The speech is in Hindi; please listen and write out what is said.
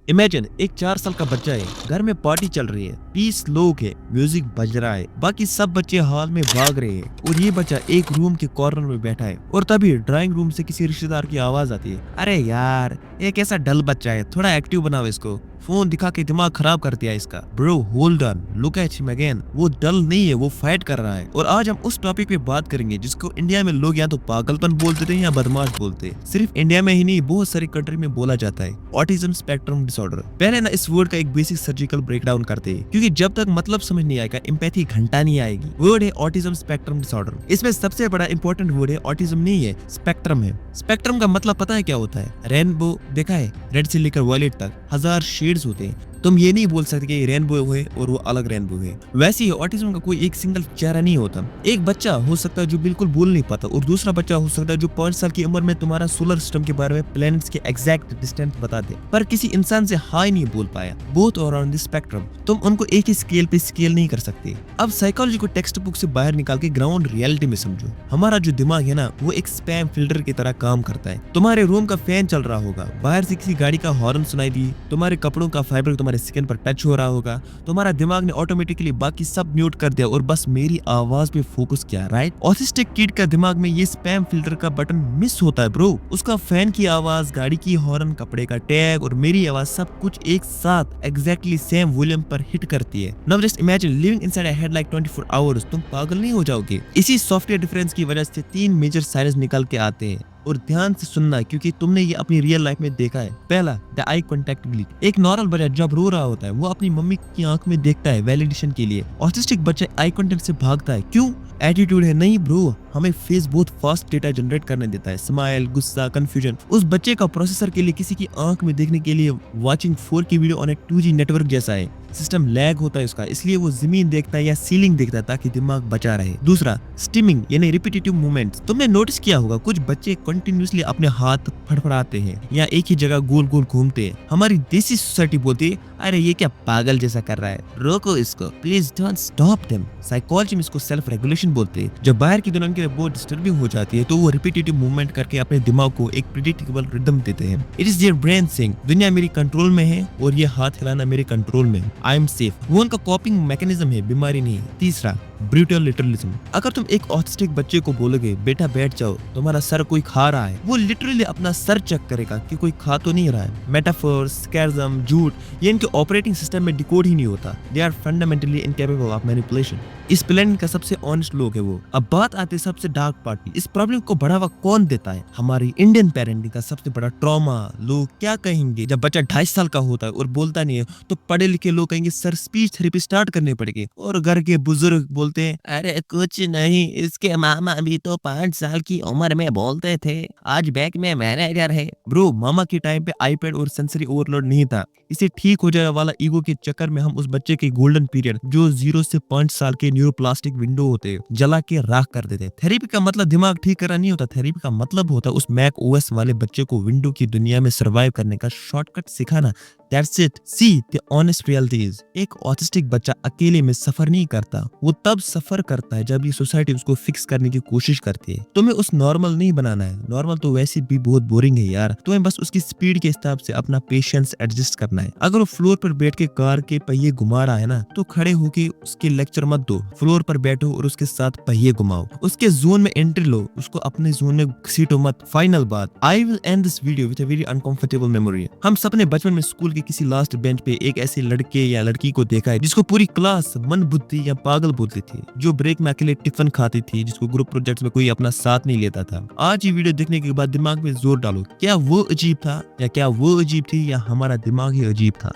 इमेजिन एक 4 साल का बच्चा है, घर में पार्टी चल रही है, 20 लोग हैं, म्यूजिक बज रहा है, बाकी सब बच्चे हॉल में भाग रहे हैं और ये बच्चा एक रूम के कॉर्नर में बैठा है। और तभी ड्राइंग रूम से किसी रिश्तेदार की आवाज आती है, अरे यार ये कैसा डल बच्चा है, थोड़ा एक्टिव बनाओ इसको, फोन दिखा के दिमाग खराब कर दिया इसका। Bro hold on, look at him again, वो डल नहीं है, वो फाइट कर रहा है। और आज हम उस टॉपिक पे बात करेंगे जिसको इंडिया में लोग या तो पागलपन बोलते थे या बदमाश बोलते। सिर्फ इंडिया में ही नहीं, बहुत सारी कंट्री में बोला जाता है, ऑटिज्म स्पेक्ट्रम डिसऑर्डर। पहले ना इस वर्ड का एक बेसिक सर्जिकल ब्रेकडाउन करते हैं, क्योंकि जब तक मतलब समझ नहीं आएगा एम्पैथी घंटा नहीं आएगी। वर्ड है ऑटिज्म स्पेक्ट्रम डिसऑर्डर। इसमें सबसे बड़ा इंपॉर्टेंट वर्ड है ऑटिज्म नहीं है, स्पेक्ट्रम है। स्पेक्ट्रम का मतलब पता है क्या होता है? रेनबो देखा है, रेड से लेकर वायलेट तक 1000 शेड्स होते हैं। तुम ये नहीं बोल सकते कि रेनबो है और वो अलग रेनबो है। वैसे ही ऑटिज्म का कोई एक सिंगल चेहरा नहीं होता। एक बच्चा हो सकता है जो बिल्कुल बोल नहीं पाता, और दूसरा बच्चा हो सकता है जो 5 साल की उम्र में तुम्हारा सोलर सिस्टम के बारे में, प्लैनेट्स के एग्जैक्ट डिस्टेंस बता दे, पर किसी इंसान से हाई नहीं बोल पाया। बोथ और ऑन द स्पेक्ट्रम, तुम उनको एक ही स्केल पे स्केल नहीं कर सकते। अब साइकोलॉजी को टेक्स्ट बुक से बाहर निकाल के ग्राउंड रियलिटी में समझो। हमारा जो दिमाग है ना, वो एक स्पैम फिल्टर की तरह काम करता है। तुम्हारे रूम का फैन चल रहा होगा, बाहर से किसी गाड़ी का हॉर्न सुनाई दी, तुम्हारे कपड़ों का फाइबर तुम्हारे स्किन पर टच हो रहा होगा, तुम्हारा दिमाग ने ऑटोमेटिकली बाकी सब म्यूट कर दिया और बस मेरी आवाज पे फोकस किया, राइट? ऑटिस्टिक किड का दिमाग में ये स्पैम फिल्टर का बटन मिस होता है ब्रो। उसका फैन की आवाज, गाड़ी की हॉर्न, कपड़े का टैग और मेरी आवाज सब कुछ एक साथ एग्जैक्टली सेम वॉल्यूम पर हिट करती है। Now just imagine living inside a head like 24 hours. तुम पागल नहीं हो जाओगे? इसी सॉफ्टवेयर डिफरेंस की वजह से 3 मेजर साइंस निकल के आते हैं, और ध्यान से सुनना क्योंकि तुमने ये अपनी रियल लाइफ में देखा है। पहला, द आई कॉन्टेक्ट ग्लिच। एक नॉर्मल बच्चा जब रो रहा होता है वो अपनी मम्मी की आंख में देखता है वैलिडेशन के लिए। ऑटिस्टिक बच्चा आई कॉन्टेक्ट से भागता है, क्यों? एटीट्यूड है? नहीं ब्रो, हमें फेस बहुत फास्ट डेटा जनरेट करने देता है। स्माइल, गुस्सा, कंफ्यूजन। उस बच्चे का प्रोसेसर के लिए किसी की आंख में देखने के लिए watching 4K video on A 2G network जैसा है। सिस्टम लैग होता है उसका, इसलिए वो जमीन देखता है या सीलिंग देखता है ताकि दिमाग बचा रहे। दूसरा, स्टिमिंग यानी रिपीटेटिव मूवमेंट्स। तुमने नोटिस किया होगा कुछ बच्चे कंटिन्यूअसली अपने हाथ फड़फड़ाते हैं या एक ही जगह गोल गोल घूमते हैं। हमारी देसी सोसाइटी बोलती है, अरे ये क्या पागल जैसा कर रहा है, रोको इसको, please don't stop them. Psychology में इसको सेल्फ रेगुलेशन बोलते हैं। जब बाहर की दुनिया के लिए बहुत डिस्टर्बिंग हो जाती है तो वो रिपीटेटिव मूवमेंट करके अपने दिमाग को एक प्रेडिक्टेबल रिदम देते हैं। It is their brain saying, दुनिया मेरी कंट्रोल में है और ये हाथ हिलाना मेरे कंट्रोल में है, आई एम सेफ। वो उनका कॉपिंग मैकेनिज्म है, बीमारी नहीं। तीसरा, ब्रूटल लिटरलिज्म। अगर तुम एक ऑटिस्टिक बच्चे को बोलोगे बेटा बैठ जाओ, तुम्हारा सर कोई खा रहा है, वो लिटरली अपना सर चेक करेगा कि कोई खा तो नहीं रहा है। मेटाफोर, स्कैरिज्म, झूठ, ये इनके ऑपरेटिंग सिस्टम में डिकोड ही नहीं होता। They are fundamentally incapable of manipulation. इस प्लेनेट का सबसे ऑनेस्ट लोग है वो। अब बात आती है सबसे डार्क पार्ट की। इस प्रॉब्लम को बढ़ावा कौन देता है? हमारी इंडियन पेरेंटिंग का सबसे बड़ा ट्रॉमा। लोग क्या कहेंगे जब बच्चा 2.5 साल का होता है और बोलता नहीं है, तो पढ़े लिखे लोग कहेंगे सर स्पीच थेरेपी स्टार्ट करने पड़ेगी। और घर के बुजुर्ग बोलते हैं, अरे कुछ नहीं, इसके मामा भी तो 5 साल की उम्र में बोलते थे, आज बैंक में मैनेजर है। ब्रो, मामा के टाइम पे आईपैड और सेंसरी ओवरलोड नहीं था। इसे ठीक हो जाए वाला ईगो के चक्कर में हम उस बच्चे के गोल्डन पीरियड जो 0 से 5 साल के न्यूरोप्लास्टिक विंडो होते हैं जला के राख कर देते। थेरेपी का मतलब दिमाग ठीक करना नहीं होता, थेरेपी का मतलब होता है उस मैक ओएस वाले बच्चे को विंडो की दुनिया में सर्वाइव करने का शॉर्टकट सिखाना। That's it. See, the honest reality is, एक ऑटिस्टिक बच्चा अकेले में सफर नहीं करता, वो तब सफर करता है जब ये सोसाइटी उसको फिक्स करने की कोशिश करती है। तुम्हें उस नॉर्मल नहीं बनाना है, नॉर्मल तो वैसे भी बहुत बोरिंग है यार। तुम्हें बस उसकी स्पीड के हिसाब से अपना पेशेंस एडजस्ट करना है। अगर वो फ्लोर पर बैठ के कार के पहिए घुमा रहा है ना, तो खड़े होके उसके लेक्चर मत दो, फ्लोर पर बैठो और उसके साथ पहिए घुमाओ। उसके जोन में एंट्री लो, उसको अपने जोन में घसीटो मत। फाइनल बात, I will and this video with a very uncomfortable memory. हम सबने बचपन में स्कूल किसी लास्ट बेंच पे एक ऐसे लड़के या लड़की को देखा है जिसको पूरी क्लास मन बुद्धि या पागल बोलती थी, जो ब्रेक में अकेले टिफिन खाती थी, जिसको ग्रुप प्रोजेक्ट्स में कोई अपना साथ नहीं लेता था। आज ये वीडियो देखने के बाद दिमाग में जोर डालो, क्या वो अजीब था, या क्या वो अजीब थी, या हमारा दिमाग ही अजीब था?